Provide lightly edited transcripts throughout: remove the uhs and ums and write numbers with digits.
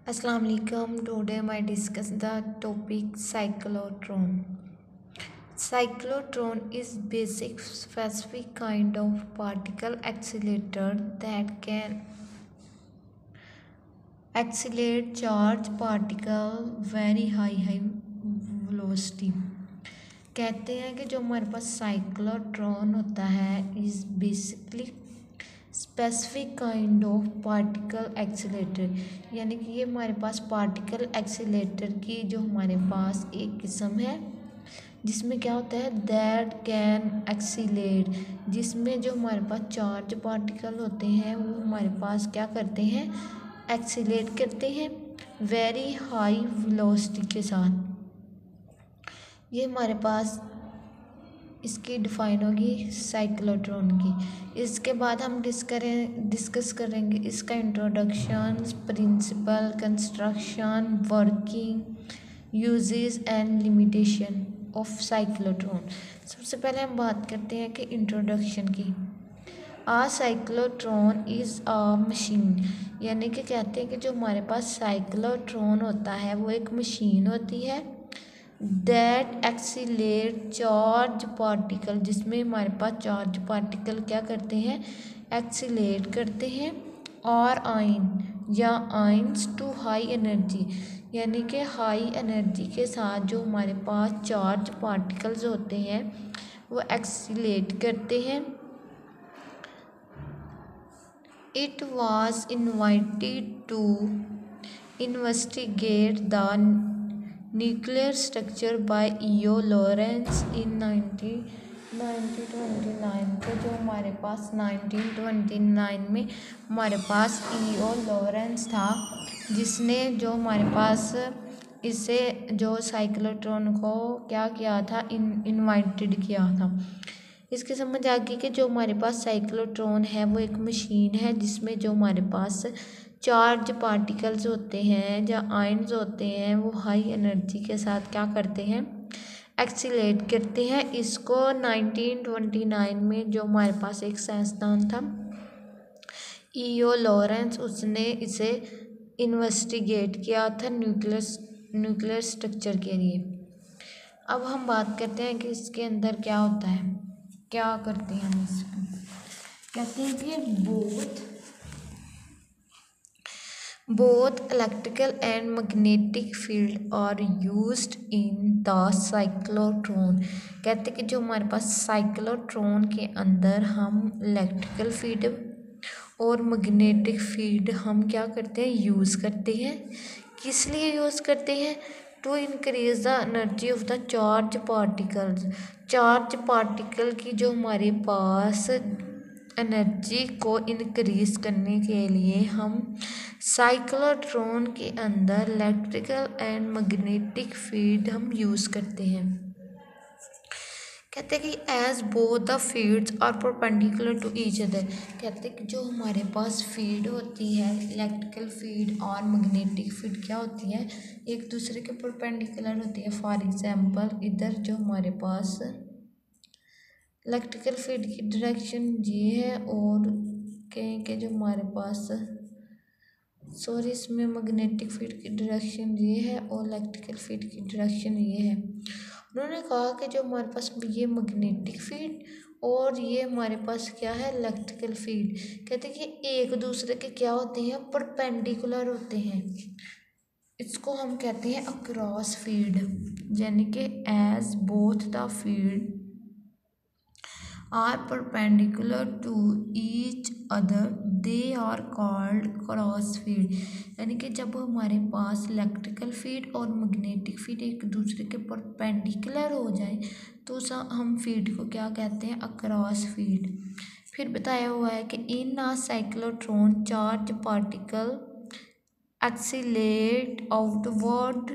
Assalamu alaikum. Today I discuss the topic cyclotron. Cyclotron is basic specific kind of particle accelerator that can accelerate charge particle very high velocity. कहते हैं कि जो हमारे पास cyclotron होता है is basically specific kind of particle accelerator, यानी कि ये हमारे पास पार्टिकल एक्सीलेटर की जो हमारे पास एक किस्म है जिसमें क्या होता है दैट कैन एक्सीलेट, जिसमें जो हमारे पास चार्ज पार्टिकल होते हैं वो हमारे पास क्या करते हैं एक्सीलेट करते हैं वेरी हाई वेलोसिटी के साथ। ये हमारे पास इसकी डिफाइन होगी साइक्लोट्रॉन की। इसके बाद हम डिस्कस करेंगे इसका introduction, principle, construction, working, uses and limitation of cyclotron. सबसे पहले हम बात करते हैं कि इंट्रोडक्शन की। A cyclotron is a machine, यानी कि कहते हैं कि जो हमारे पास साइक्लोट्रॉन होता है वो एक मशीन होती है दैट एक्सीलेट चार्ज पार्टिकल, जिसमें हमारे पास चार्ज पार्टिकल क्या करते हैं एक्सीलेट करते हैं और आयन या आयंस टू हाई एनर्जी, यानी कि हाई एनर्जी के साथ जो हमारे पास चार्ज पार्टिकल्स होते हैं वो एक्सीलेट करते हैं। It was invited to investigate the nuclear structure by E O Lawrence in 1929 को, जो हमारे पास 1929 में हमारे पास ईओ लॉरेंस था जिसने जो हमारे पास इसे जो साइक्लोट्रॉन को क्या किया था इनवाइटेड किया था। इसके समझ आ गई कि जो हमारे पास साइक्लोट्रॉन है वो एक मशीन है जिसमें जो हमारे पास चार्ज पार्टिकल्स होते हैं या आयन्स होते हैं वो हाई एनर्जी के साथ क्या करते हैं एक्सीलेट करते हैं। इसको 1929 में जो हमारे पास एक साइंसदान था ईओ लॉरेंस, उसने इसे इन्वेस्टिगेट किया था न्यूक्लियर स्ट्रक्चर के लिए। अब हम बात करते हैं कि इसके अंदर क्या होता है, क्या करते हैं हम इसको। कहते हैं कि both electrical and magnetic field are used in the cyclotron। कहते कि जो हमारे पास साइक्लोट्रॉन के अंदर हम इलेक्ट्रिकल फील्ड और मैग्नेटिक फील्ड हम क्या करते हैं यूज़ करते हैं। किस लिए यूज़ करते हैं? To increase the energy of the charge particles. Charge particle की जो हमारे पास एनर्जी को इनक्रीज करने के लिए हम साइक्लोट्रॉन के अंदर इलेक्ट्रिकल एंड मैग्नेटिक फील्ड हम यूज़ करते हैं। कहते हैं कि as both the fields are perpendicular to each other. कहते हैं कि जो हमारे पास फील्ड होती है इलेक्ट्रिकल फील्ड और मैग्नेटिक फील्ड क्या होती है एक दूसरे के परपेंडिकुलर होती है। फॉर एग्जांपल इधर जो हमारे पास इलेक्ट्रिकल फील्ड की डायरेक्शन ये है और कहें कि जो हमारे पास इसमें मैग्नेटिक फील्ड की डायरेक्शन ये है और इलेक्ट्रिकल फील्ड की डायरेक्शन ये है। उन्होंने कहा कि जो हमारे पास ये मैग्नेटिक फील्ड और ये हमारे पास क्या है इलेक्ट्रिकल फील्ड, कहते हैं कि एक दूसरे के क्या होते हैं परपेंडिकुलर होते हैं। इसको हम कहते हैं अक्रॉस फील्ड, यानी कि as both the field are perpendicular to each other they are called cross field। यानी कि जब हमारे पास इलेक्ट्रिकल फील्ड और मैग्नेटिक फील्ड एक दूसरे के परपेंडिकुलर हो जाए तो हम फील्ड को क्या कहते हैं अक्रॉस फील्ड। फिर बताया हुआ है कि in a cyclotron charge particle accelerate outward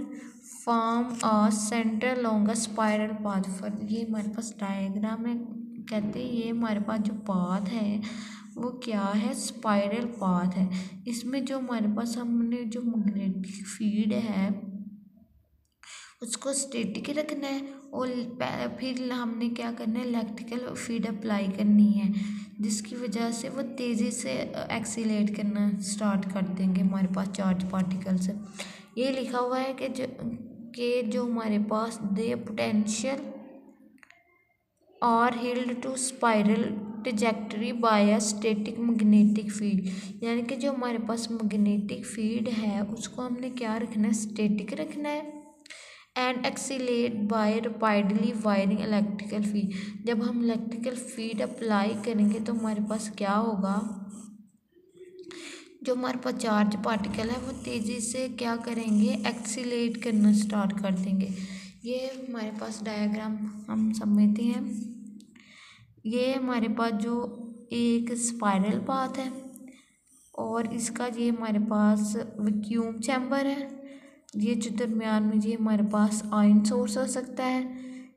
from a centre long a spiral path. For ये हमारे पास डायग्राम है, कहते हैं ये हमारे पास जो पाथ है वो क्या है स्पाइरल पाथ है। इसमें जो हमारे पास हमने जो मैग्नेटिक फील्ड है उसको स्टैटिक रखना है और फिर हमने क्या करना है, इलेक्ट्रिकल फील्ड अप्लाई करनी है, जिसकी वजह से वो तेज़ी से एक्सीलरेट करना स्टार्ट कर देंगे हमारे पास चार्ज पार्टिकल्स। ये लिखा हुआ है कि जो हमारे पास दे पोटेंशियल और held to spiral trajectory by a static magnetic field, यानी कि जो हमारे पास मैग्नेटिक फील्ड है उसको हमने क्या रखना है, स्टैटिक रखना है। And accelerate by rapidly varying electrical field, जब हम इलेक्ट्रिकल फील्ड अप्लाई करेंगे तो हमारे पास क्या होगा, जो हमारे पास चार्ज पार्टिकल है वो तेज़ी से क्या करेंगे, एक्सीलेट करना स्टार्ट कर देंगे। ये हमारे पास डायग्राम हम समझते हैं। ये हमारे पास जो एक स्पाइरल पाथ है और इसका ये हमारे पास वैक्यूम चैम्बर है, ये जो दरमियान में ये हमारे पास आयन सोर्स हो सकता है।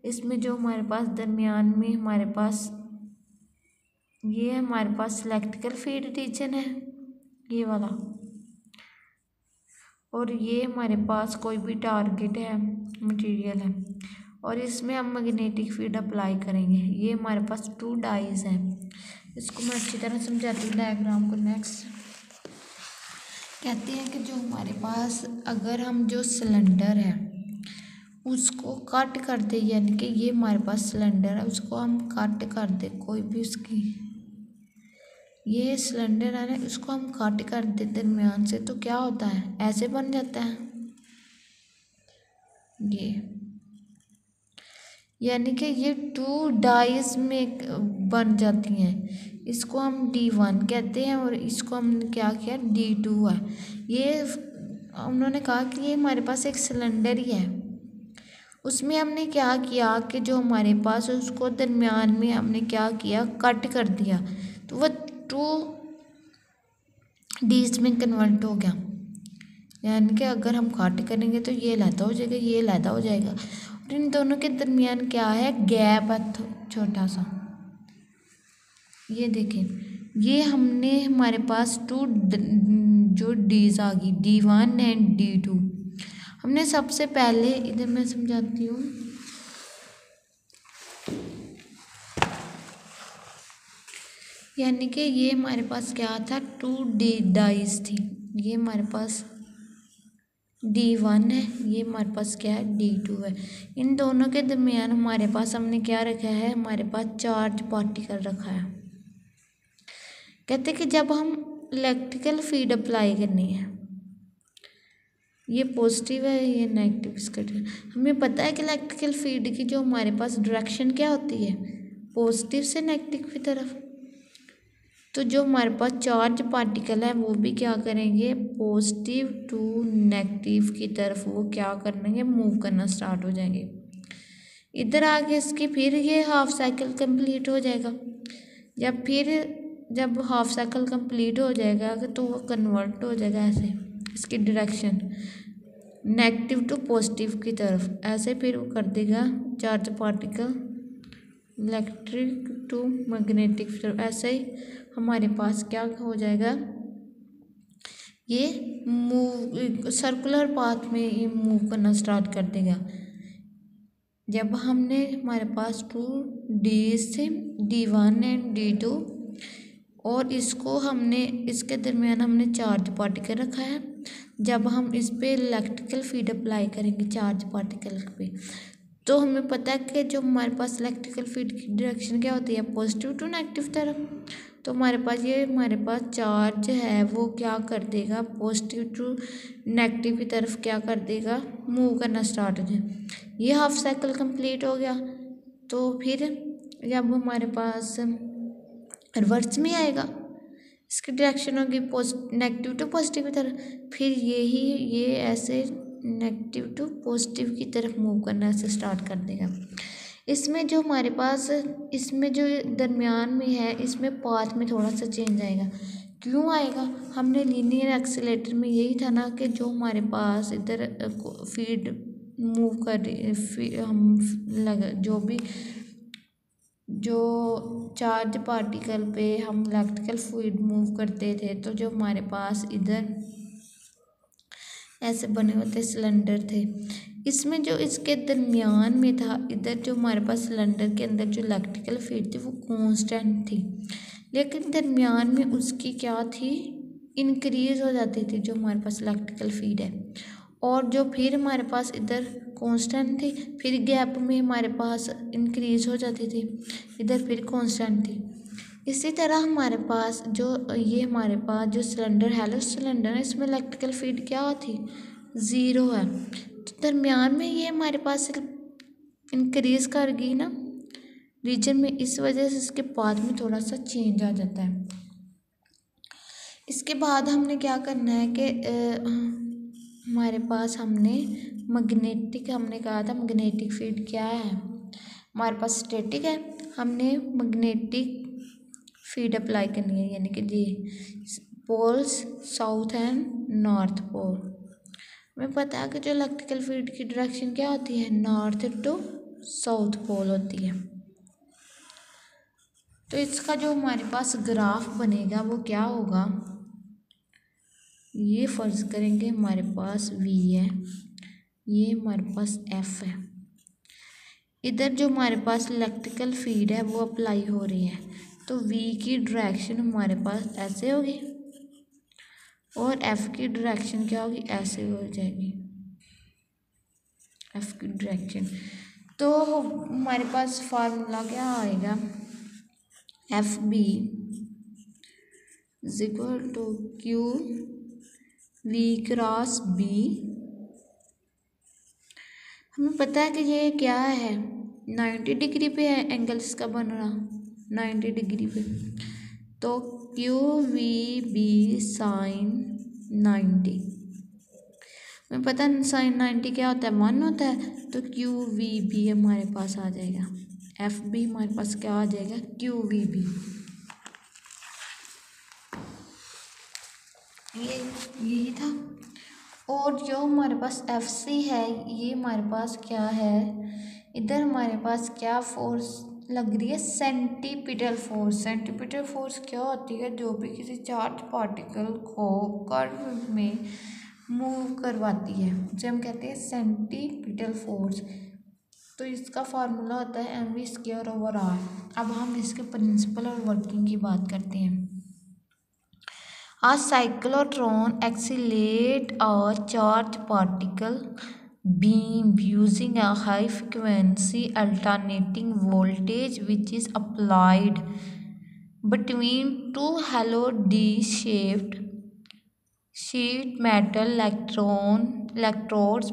इसमें जो हमारे पास दरमियान में हमारे पास ये हमारे पास इलेक्ट्रिकल फील्ड रीजन है, ये वाला, और ये हमारे पास कोई भी टारगेट है, मटेरियल है, और इसमें हम मैग्नेटिक फील्ड अप्लाई करेंगे। ये हमारे पास 2 डाइज हैं। इसको मैं अच्छी तरह समझाती हूँ डायग्राम को। नेक्स्ट कहते हैं कि जो हमारे पास अगर हम जो सिलेंडर है उसको कट कर दे, यानी कि ये हमारे पास सिलेंडर है उसको हम कट कर दे, कोई भी उसकी ये सिलेंडर है ना उसको हम कट कर दे दरमियान से, तो क्या होता है, ऐसे बन जाता है ये, यानी कि ये 2 डाइज में बन जाती हैं। इसको हम D1 कहते हैं और इसको हमने क्या किया, D2 है। ये उन्होंने कहा कि ये हमारे पास एक सिलेंडर ही है, उसमें हमने क्या किया कि जो हमारे पास उसको दरमियान में हमने क्या किया, कट कर दिया, तो वह 2 डीज में कन्वर्ट हो गया। यानी कि अगर हम कट करेंगे तो ये लैदा हो जाएगा, ये लैदा हो जाएगा, और इन दोनों के दरमियान क्या है, गैप है छोटा सा। ये देखें, ये हमने हमारे पास 2 जो डीज आ गई, D1 एंड D2। हमने सबसे पहले इधर मैं समझाती हूँ, यानी कि ये हमारे पास क्या था, 2 डाइज थी। ये हमारे पास D1 है, ये हमारे पास क्या है, D2 है। इन दोनों के दरमियान हमारे पास हमने क्या रखा है, हमारे पास चार्ज पार्टिकल रखा है। कहते कि जब हम इलेक्ट्रिकल फील्ड अप्लाई करनी है, ये पॉजिटिव है, ये नेगेटिव, इसका हमें पता है कि इलेक्ट्रिकल फील्ड की जो हमारे पास डायरेक्शन क्या होती है, पॉजिटिव से नेगेटिव की तरफ। तो जो हमारे पास चार्ज पार्टिकल है वो भी क्या करेंगे, पॉजिटिव टू नेगेटिव की तरफ वो क्या करेंगे, मूव करना स्टार्ट हो जाएंगे। इधर आगे इसकी फिर ये हाफ साइकिल कंप्लीट हो जाएगा। जब हाफ साइकिल कंप्लीट हो जाएगा तो वो कन्वर्ट हो जाएगा ऐसे, इसकी डायरेक्शन नेगेटिव टू पॉजिटिव की तरफ, ऐसे फिर वो कर देगा charge particle electric to magnetic तरफ। ऐसे ही हमारे पास क्या हो जाएगा, ये मूव सर्कुलर पाथ में ये मूव करना स्टार्ट कर देगा। जब हमने हमारे पास 2 डीज थे, D1 एंड D2, और इसको हमने इसके दरमियान हमने चार्ज पार्टिकल रखा है। जब हम इस पे इलेक्ट्रिकल फील्ड अप्लाई करेंगे चार्ज पार्टिकल पे, तो हमें पता है कि जो हमारे पास इलेक्ट्रिकल फील्ड की डायरेक्शन क्या होती है, पॉजिटिव टू नेगेटिव तरफ। तो हमारे पास चार्ज है वो क्या कर देगा, पॉजिटिव टू नेगेटिव की तरफ क्या कर देगा, मूव करना स्टार्ट हो जाए। ये हाफ साइकिल कंप्लीट हो गया। तो फिर जब हमारे पास रिवर्स में आएगा, इसकी डायरेक्शन होगी नेगेटिव टू पॉजिटिव की तरफ, फिर ये ऐसे नेगेटिव टू पॉजिटिव की तरफ मूव करना ऐसे स्टार्ट कर देगा। इसमें जो हमारे पास इसमें जो दरमियान में है, इसमें पाथ में थोड़ा सा चेंज आएगा। क्यों आएगा, हमने लीनियर एक्सीलरेटर में यही था ना कि जो हमारे पास इधर फील्ड मूव कर जो चार्ज पार्टिकल पे हम इलेक्ट्रिकल फील्ड मूव करते थे, तो जो हमारे पास इधर ऐसे बने हुए थे सिलेंडर थे, इसमें जो इसके दरमियान में था, इधर जो हमारे पास सिलेंडर के अंदर जो इलेक्ट्रिकल फील्ड थी वो कांस्टेंट थी, लेकिन दरमियान में उसकी क्या थी, इंक्रीज़ हो जाती थी जो हमारे पास इलेक्ट्रिकल फील्ड है, और जो फिर हमारे पास इधर कांस्टेंट थी, फिर गैप में हमारे पास इंक्रीज़ हो जाती थी, इधर फिर कांस्टेंट थी। इसी तरह हमारे पास जो ये हमारे पास जो सिलेंडर है, सिलेंडर है, इसमें इलेक्ट्रिकल फील्ड क्या थी, ज़ीरो है, तो दरमियान में ये हमारे पास इंक्रीज़ कर गई ना रीजन में, इस वजह से इसके पाथ में थोड़ा सा चेंज आ जाता है। इसके बाद हमने क्या करना है कि हमारे पास हमने मैग्नेटिक, हमने कहा था मैग्नेटिक फील्ड क्या है, हमारे पास स्टैटिक है, हमने मैग्नेटिक फील्ड अप्लाई करनी है, यानी कि जी poles south and north pole. हमें पता है कि जो इलेक्ट्रिकल फील्ड की डायरेक्शन क्या होती है, नॉर्थ टू साउथ पोल होती है। तो इसका जो हमारे पास ग्राफ बनेगा वो क्या होगा, ये फर्ज करेंगे हमारे पास V है, ये हमारे पास F है, इधर जो हमारे पास इलेक्ट्रिकल फील्ड है वो अप्लाई हो रही है, तो V की डायरेक्शन हमारे पास ऐसे होगी और F की डायरेक्शन क्या होगी, ऐसे हो जाएगी F की डायरेक्शन। तो हमारे पास फार्मूला क्या आएगा, FB is equal to QV cross B। हमें पता है कि ये क्या है, 90 डिग्री पे है एंगल इसका बन रहा, 90 डिग्री पे, तो QVB साइन 90, हमें पता है साइन 90 क्या होता है, 1 होता है, तो QVB हमारे पास आ जाएगा, FB हमारे पास क्या आ जाएगा, QVB। ये यही था। और जो हमारे पास FC है, ये हमारे पास क्या है, इधर हमारे पास क्या फोर्स लग रही है, सेंटीपिटल फोर्स। सेंटीपिटल फोर्स क्या होती है, जो भी किसी चार्ज पार्टिकल को कर्व में मूव करवाती है उसे हम कहते हैं सेंटीपिटल फोर्स। तो इसका फार्मूला होता है mv²/r। अब हम इसके प्रिंसिपल और वर्किंग की बात करते हैं। A cyclotron accelerates a charged particle beam using a high frequency alternating voltage which is applied between two hollow D-shaped sheet metal electrodes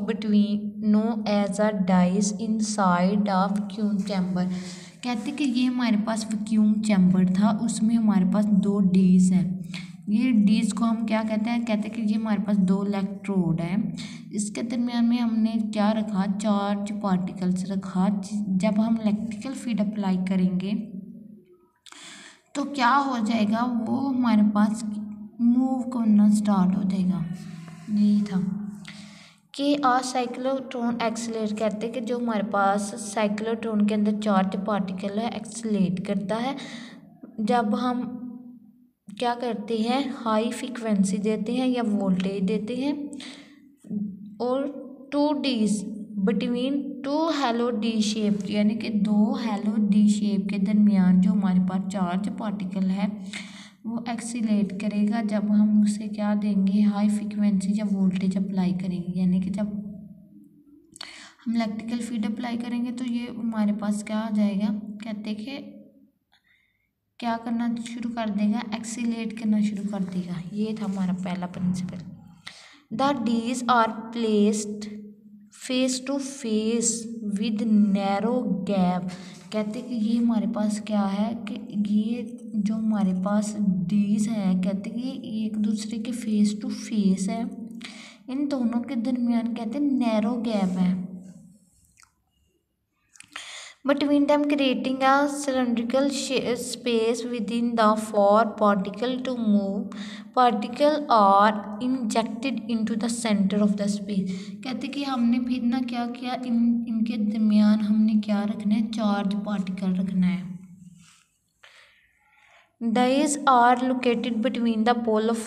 known as a dies inside a vacuum chamber। कहते कि ये हमारे पास vacuum chamber था, उसमें हमारे पास दो डीज हैं। ये डीज को हम क्या कहते हैं, कहते हैं कि ये हमारे पास दो इलेक्ट्रोड हैं, इसके दरमियान में हमने क्या रखा, चार्ज पार्टिकल्स रखा। जब हम इलेक्ट्रिकल फील्ड अप्लाई करेंगे तो क्या हो जाएगा, वो हमारे पास मूव करना स्टार्ट हो जाएगा। यही था कि साइक्लोट्रॉन एक्सीलरेट कहते हैं कि जो हमारे पास साइक्लोट्रॉन के अंदर चार्ज पार्टिकल है एक्सीलरेट करता है जब हम क्या करते हैं, हाई फ्रीक्वेंसी देते हैं या वोल्टेज देते हैं, और two dees between two hollow D shape, यानी कि दो हेलो डी शेप के दरमियान जो हमारे पास चार्ज पार्टिकल है वो एक्सीलेट करेगा जब हम उसे क्या देंगे, हाई फ्रीक्वेंसी जब वोल्टेज अप्लाई करेंगे। यानी कि जब हम इलेक्ट्रिकल फील्ड अप्लाई करेंगे तो ये हमारे पास क्या आ जाएगा, कहते कि क्या करना शुरू कर देगा, एक्सीलेट करना शुरू कर देगा। ये था हमारा पहला principle. The dees are placed face to face with narrow gap. कहते कि ये हमारे पास क्या है कि ये जो हमारे पास डीज है, कहते कि ये एक दूसरे के फेस टू फेस है, इन दोनों के दरमियान कहते हैं नैरो गैप है between them, creating a cylindrical space within the four particle to move. Particle are injected into the center of the space। कहते कि हमने फिर ना क्या किया, इनके दरमियान हमने क्या रखना है, चार्ज पार्टिकल रखना है। Dies are located between the pole of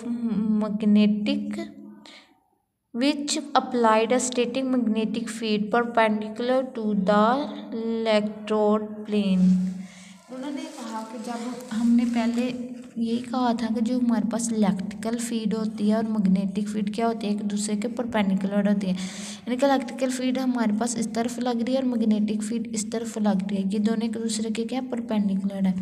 magnetic which applied a static magnetic field perpendicular to the electrode plane। उन्होंने कहा कि जब हमने पहले यही कहा था कि जो हमारे पास इलेक्ट्रिकल फील्ड होती है और मैग्नेटिक फील्ड क्या होती है, एक दूसरे के परपेंडिकुलर होती है। यानी कि इलेक्ट्रिकल फील्ड हमारे पास इस तरफ लग रही है और मैग्नेटिक फील्ड इस तरफ लग रही है, ये दोनों एक दूसरे के क्या परपेंडिकुलर है।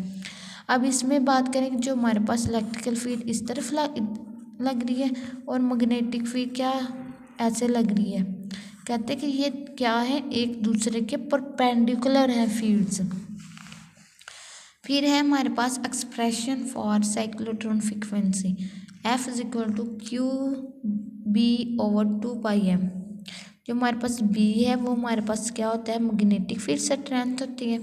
अब इसमें बात करें कि जो हमारे पास इलेक्ट्रिकल फील्ड इस तरफ लग रही है और मैग्नेटिक फील्ड क्या ऐसे लग रही है, कहते हैं कि ये क्या है, एक दूसरे के परपेंडिकुलर है फील्ड्स। फिर है हमारे पास expression for cyclotron frequency F is equal to q B over 2πm। जो हमारे पास B है वो हमारे पास क्या होता है, मैग्नेटिक फील्ड स्ट्रेंथ होती है,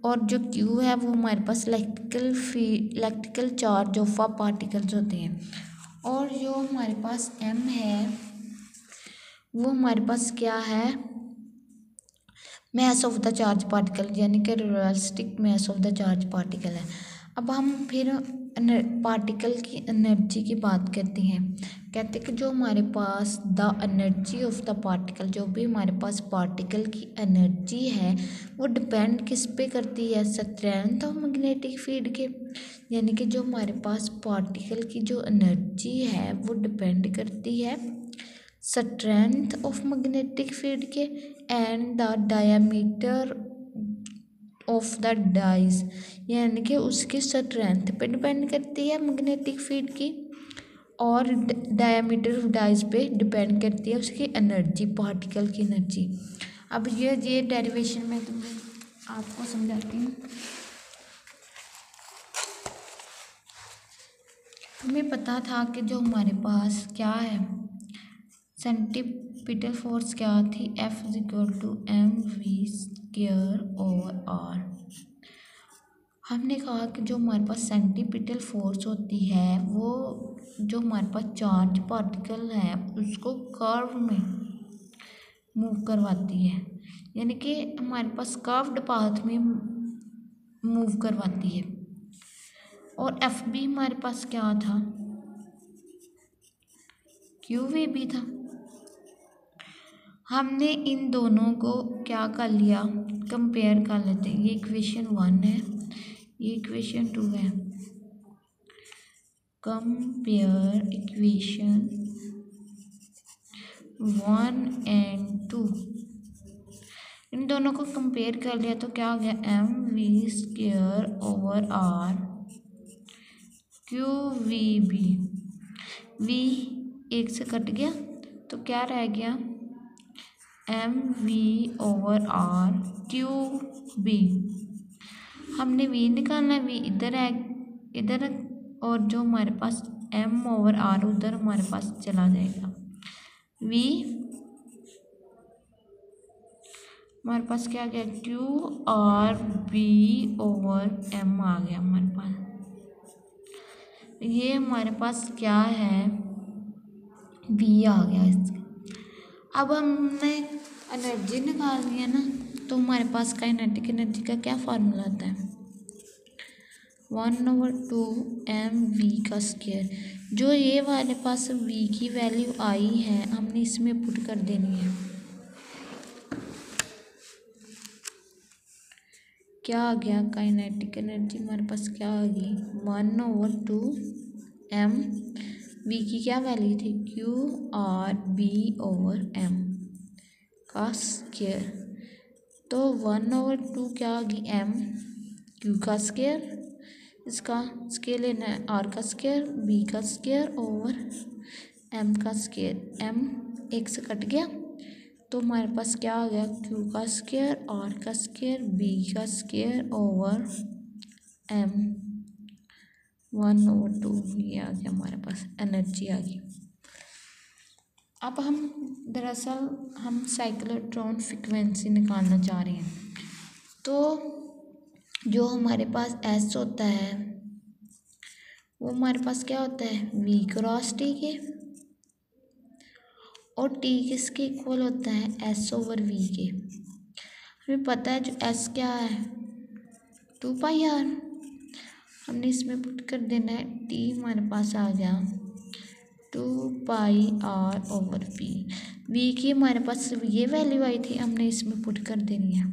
और जो Q है वो हमारे पास इलेक्ट्रिकल चार्ज ऑफ पार्टिकल्स होते हैं, और जो हमारे पास M है वो हमारे पास क्या है, mass of the charge particle, यानी कि relativistic mass of the charge particle है। अब हम फिर पार्टिकल की एनर्जी की बात करते हैं। कहते हैं कि जो हमारे पास the energy of the particle, जो भी हमारे पास पार्टिकल की एनर्जी है वो डिपेंड किस पे करती है, स्ट्रेंथ ऑफ मैग्नेटिक फील्ड के। यानी कि जो हमारे पास पार्टिकल की जो एनर्जी है वो डिपेंड करती है स्ट्रेंथ ऑफ मैग्नेटिक फील्ड के and the diameter of the dees, यानी कि उसकी स्ट्रेंथ पे डिपेंड करती है मैग्नेटिक फील्ड की, और डायमीटर ऑफ डाइज पे डिपेंड करती है उसकी एनर्जी, पार्टिकल की एनर्जी। अब ये डेरिवेशन में तुम्हें आपको समझाती हूँ। हमें पता था कि जो हमारे पास क्या है, सेंटीपिटल फोर्स क्या थी, F is equal to mv²/r। हमने कहा कि जो हमारे पास सेंटीपिटल फोर्स होती है वो जो हमारे पास चार्ज पार्टिकल है उसको कर्व में मूव करवाती है, यानी कि हमारे पास कर्व्ड पाथ में मूव करवाती है। और एफ भी हमारे पास क्या था, क्यू वी भी था। हमने इन दोनों को क्या कर लिया, कंपेयर कर लेते हैं। ये इक्वेशन 1 है, ये इक्वेशन 2 है। कंपेयर इक्वेशन 1 एंड 2, इन दोनों को कंपेयर कर लिया तो क्या हो गया, mv²/r QVB। v एक से कट गया तो क्या रह गया, mv/r QB। हमने v निकालना है, v इधर है, इधर, और जो हमारे पास m/r उधर हमारे पास चला जाएगा। v हमारे पास क्या आ गया, QRB/m आ गया हमारे पास। ये हमारे पास क्या है, v आ गया इसका। अब हमने एनर्जी निकालनी है ना, तो हमारे पास काइनेटिक एनर्जी का क्या फार्मूला आता है, 1/2mv²। जो ये वाले पास v की वैल्यू आई है हमने इसमें पुट कर देनी है। क्या आ गया, काइनेटिक एनर्जी हमारे पास क्या आ गई, 1/2m, v की क्या वैल्यू थी, QRB/m का स्क्वायर। तो 1/2 क्या आ गई, m, q का स्क्वायर, इसका स्क्वायर लेना है, r का स्क्वायर, b का स्क्वायर ओवर m का स्क्वायर। m एक से कट गया तो हमारे पास क्या आ गया, q का स्क्वायर, r का स्क्वायर, b का स्क्वायर ओवर m, 1/2। ये आ गया हमारे पास, एनर्जी आ गई। अब दरअसल हम साइक्लोट्रॉन फ्रीक्वेंसी निकालना चाह रहे हैं। तो जो हमारे पास S होता है वो हमारे पास क्या होता है, v×t के, और t किसके इक्वल होता है, S/v के। हमें पता है जो S क्या है, 2πr। हमने इसमें पुट कर देना है, t हमारे पास आ गया 2πr/v। v की हमारे पास ये वैल्यू आई थी, हमने इसमें पुट कर देनी है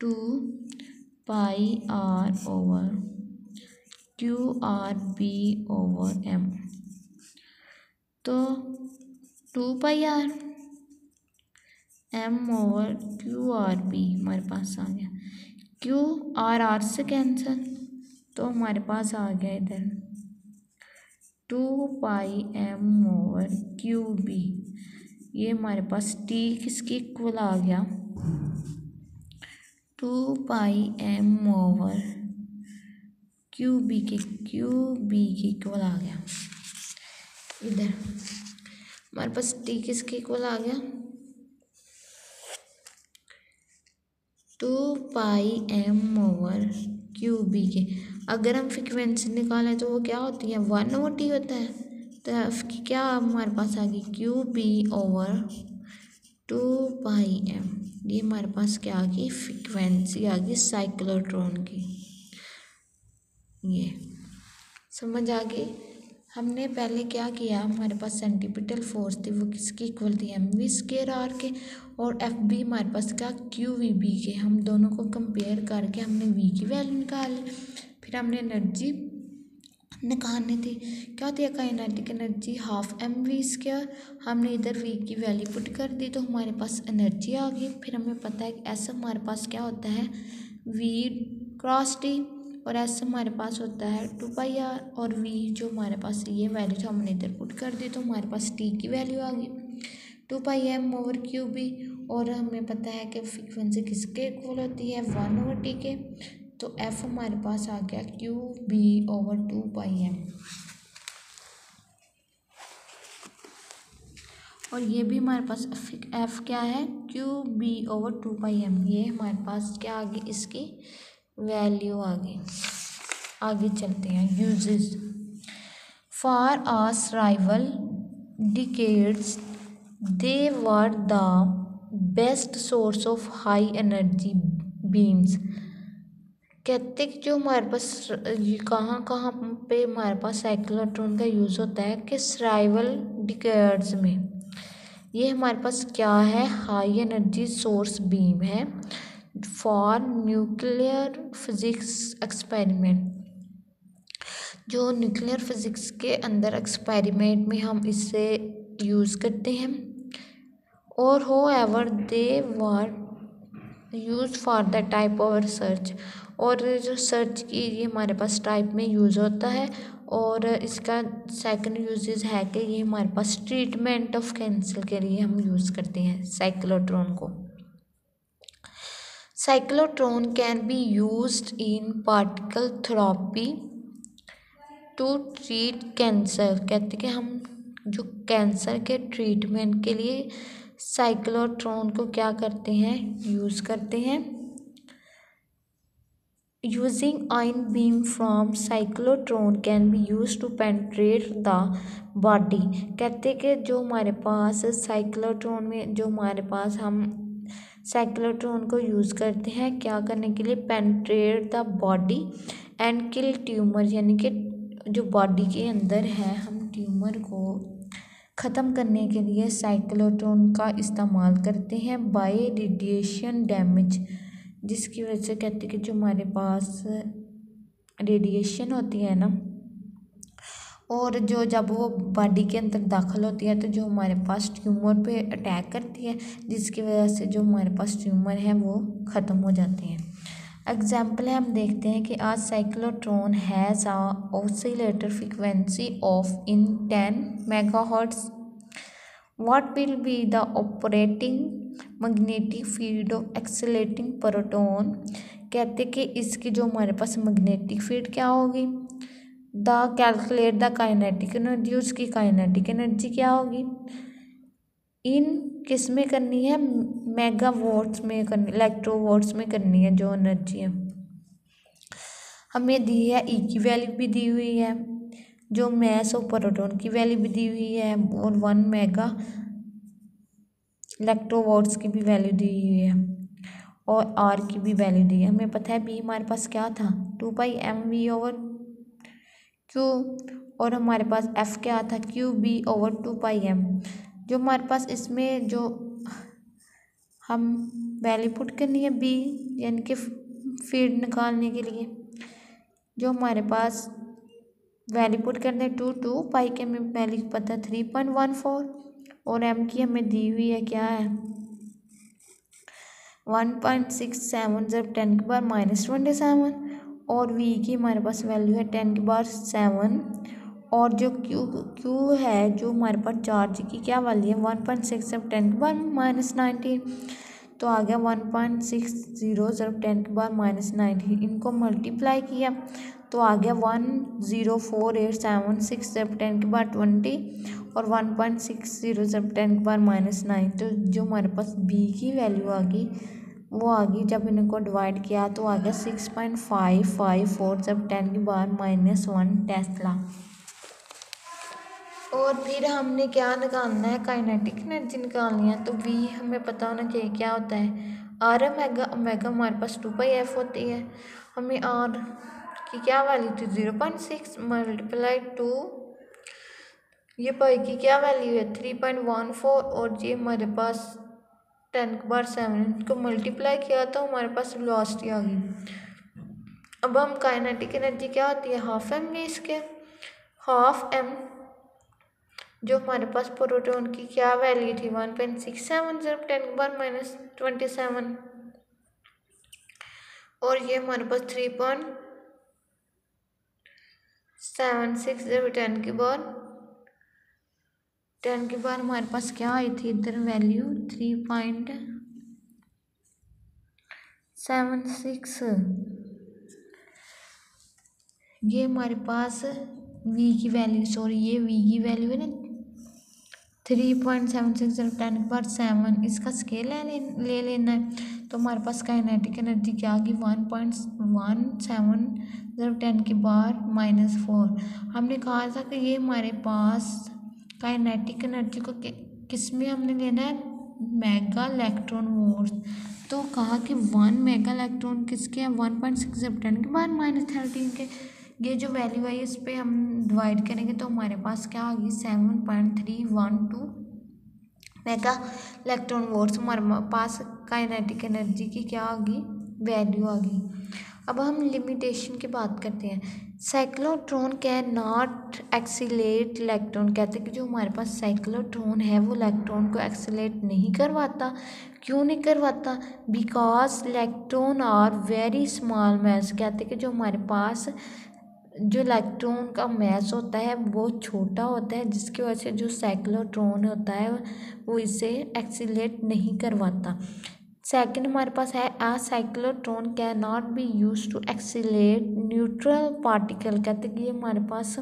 2πr/QRV/m। तो 2πr m/QRV हमारे पास आ गया। Q R से कैंसिल, तो हमारे पास आ गया इधर 2πm/QB। ये हमारे पास T किसके इक्वल आ गया 2πm/QB के इक्वल आ गया। इधर हमारे पास T किसके इक्वल आ गया 2πm/QB के। अगर हम फ्रीक्वेंसी निकालें तो वो क्या होती है 1/T होता है। तो F की क्या हमारे पास आ गई QB/2πm। ये हमारे पास क्या आ गई फ्रीक्वेंसी आ गई साइक्लोट्रॉन की। ये समझ आ गई। हमने पहले क्या किया, हमारे पास सेंटीपिटल फोर्स थी वो किसकी इक्वल थी mv²r के, और FB हमारे पास क्या QVB के। हम दोनों को कंपेयर करके हमने V की वैल्यू निकाली। फिर हमने एनर्जी निकालनी थी, क्या होती है काइनेटिक एनर्जी 12 mv²। हमने इधर V की वैल्यू पुट कर दी तो हमारे पास एनर्जी आ गई। फिर हमें पता है कि S हमारे पास क्या होता है V×T, और S हमारे पास होता है 2πr, और V जो हमारे पास ये वैल्यू था हमने इधर पुट कर दी तो हमारे पास T की वैल्यू आ गई 2πm/QB। और हमें पता है कि फ्रीक्वेंसी किसके इक्वल होती है 1/T के। तो F हमारे पास आ गया QB/2πm। और ये भी हमारे पास F क्या है QB/2πm। ये हमारे पास क्या आ गई इसकी वैल्यू आ गई। आगे चलते हैं। Uses for several decades they were the best source of high energy beams. कहते कि जो हमारे पास कहाँ कहाँ पे हमारे पास साइक्लोट्रॉन का यूज़ होता है कि राइवल डिकेड्स में। ये हमारे पास क्या है हाई एनर्जी सोर्स बीम है फॉर न्यूक्लियर फिजिक्स एक्सपेरिमेंट। जो न्यूक्लियर फिजिक्स के अंदर एक्सपेरिमेंट में हम इसे यूज़ करते हैं। और हो ever they were use for the type of research, और जो सर्च की ये हमारे पास टाइप में यूज़ होता है। और इसका सेकंड यूजेस है कि ये हमारे पास ट्रीटमेंट ऑफ कैंसर के लिए हम यूज़ करते हैं साइक्लोट्रॉन को। Cyclotron can be used in particle therapy to treat cancer. कहते कि हम जो कैंसर के ट्रीटमेंट के लिए साइक्लोट्रॉन को क्या करते हैं यूज़ करते हैं। Using ion beam from cyclotron can be use to penetrate the body. कहते कि जो हमारे पास साइक्लोट्रॉन में जो हमारे पास हम साइक्लोट्रॉन को यूज़ करते हैं क्या करने के लिए penetrate the body and kill tumour, यानी कि जो बॉडी के अंदर है हम ट्यूमर को ख़त्म करने के लिए साइक्लोट्रॉन का इस्तेमाल करते हैं बाय रेडिएशन डैमेज। जिसकी वजह से कहते हैं कि जो हमारे पास रेडिएशन होती है ना, और जो जब वो बॉडी के अंदर दाखिल होती है तो जो हमारे पास ट्यूमर पे अटैक करती है, जिसकी वजह से जो हमारे पास ट्यूमर है वो ख़त्म हो जाते हैं। एग्जाम्पल है हम देखते हैं कि आज cyclotron has a oscillator frequency of in 10 megahertz. What will be the operating magnetic field of accelerating proton. कहते कि इसकी जो हमारे पास मैग्नेटिक फील्ड क्या होगी the calculate the kinetic energy, उसकी काइनेटिक एनर्जी क्या होगी इन किस में करनी है मेगावाट्स में करनी, इलेक्ट्रोवाट्स में करनी है जो एनर्जी है हमें दी है। ई की वैल्यू भी दी हुई है, जो मैस ऑफ प्रोटॉन की वैल्यू भी दी हुई है, और 1 मेगा इलेक्ट्रोवाट्स की भी वैल्यू दी हुई है, और आर की भी वैल्यू दी है। हमें पता है बी हमारे पास क्या था 2πmv/Q, और हमारे पास एफ क्या था, क्यू बी ओवर 2πm। जो हमारे पास इसमें जो हम वैल्यू पुट करनी है बी यानी कि फीड निकालने के लिए, जो हमारे पास वैल्यू पुट करते हैं 2 की हमें वैल्यू पता है 3.14 और एम की हमें दी हुई है क्या है 1.67 जब 10⁻⁻27 और वी की हमारे पास वैल्यू है 10⁻7 और जो क्यू है जो हमारे पास चार्ज की क्या वैल्यू है 1.6 जब 10⁻⁻19 तो आ गया 1.60 जब 10⁻⁻19 इनको मल्टीप्लाई किया तो आ गया 104,876 जब 10⁻20 और 1.60 जब 10⁻⁻9 तो जो हमारे पास बी की वैल्यू आ गई वो आ गई जब इनको डिवाइड किया तो आ गया 6.554 जब 10⁻⁻1 टेस्ला। और फिर हमने क्या निकालना है, काइनेटिक एनर्जी निकालनी है। तो वी हमें पता होना चाहिए क्या होता है आर ओमेगा, ओमेगा हमारे पास 2πf होती है। हमें आर की क्या वैल्यू थी 0.6 मल्टीप्लाई 2, ये पाई की क्या वैल्यू है 3.14 और ये हमारे पास 10⁻7 को मल्टीप्लाई किया तो हमारे पास वेलोसिटी आ गई। अब हम काइनेटिक एनर्जी क्या होती है हाफ एम में इसके हाफ एम जो हमारे पास प्रोटॉन की क्या वैल्यू थी 1.67 जब 10⁻⁻27 और ये हमारे पास 3.76 जब 10⁻⁻ हमारे पास क्या आई थी इधर वैल्यू 3.76। ये हमारे पास वी की वैल्यू सॉरी ये वी की वैल्यू है ना 3.76 जब 10⁻7 इसका स्केल ले लेना है तो हमारे पास काइनेटिक एनर्जी क्या आ गई 1.17 जब 10⁻⁻4। हमने कहा था कि ये हमारे पास काइनेटिक एनर्जी को किस में हमने लेना है मेगा इलेक्ट्रॉन वोल्ट्स। तो कहा कि 1 मेगा इलेक्ट्रॉन किसके हैं 1.6 जब 10⁻⁻13 के। ये जो वैल्यू है इस पर हम डिवाइड करेंगे तो हमारे पास क्या आ गई 7.312 मेगा इलेक्ट्रॉन वोल्ट्स हमारे पास काइनेटिक एनर्जी की क्या आ गई वैल्यू आ गई। अब हम लिमिटेशन की बात करते हैं। साइक्लोट्रॉन कैन नॉट एक्सीलेट इलेक्ट्रॉन, कहते हैं कि जो हमारे पास साइक्लोट्रॉन है वो इलेक्ट्रॉन को एक्सीलेट नहीं करवाता। क्यों नहीं करवाता because electron are very small mass, कहते हैं कि जो हमारे पास जो इलेक्ट्रॉन का मैस होता है वो छोटा होता है जिसकी वजह से जो साइक्लोट्रॉन होता है वो इसे एक्सीलेट नहीं करवाता। सेकंड हमारे पास है a cyclotron can not be use to accelerate neutral particle, कहते हैं कि ये हमारे पास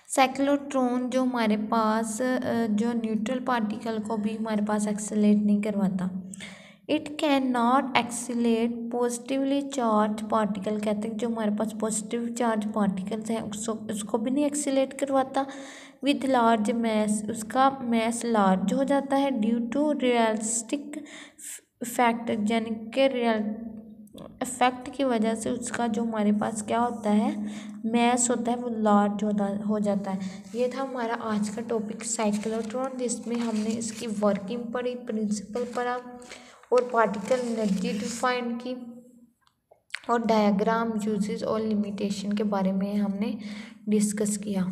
साइक्लोट्रॉन जो हमारे पास जो न्यूट्रल पार्टिकल को भी हमारे पास एक्सीलेट नहीं करवाता। It can not accelerate positively charge particle, कहते हैं जो हमारे पास पॉजिटिव चार्ज पार्टिकल्स हैं उसको भी नहीं एक्सीलेट करवाता। विद लार्ज मैस, उसका मैस लार्ज हो जाता है ड्यू टू रियलिस्टिक इफेक्ट, यानी कि रियल इफेक्ट की वजह से उसका जो हमारे पास क्या होता है मैस होता है वो लार्ज हो जाता है। ये था हमारा आज का टॉपिक साइक्लोट्रॉन जिसमें हमने इसकी वर्किंग पढ़ी, प्रिंसिपल पढ़ा और पार्टिकल एनर्जी डिफाइन की और डायग्राम यूजेस और लिमिटेशन के बारे में हमने डिस्कस किया।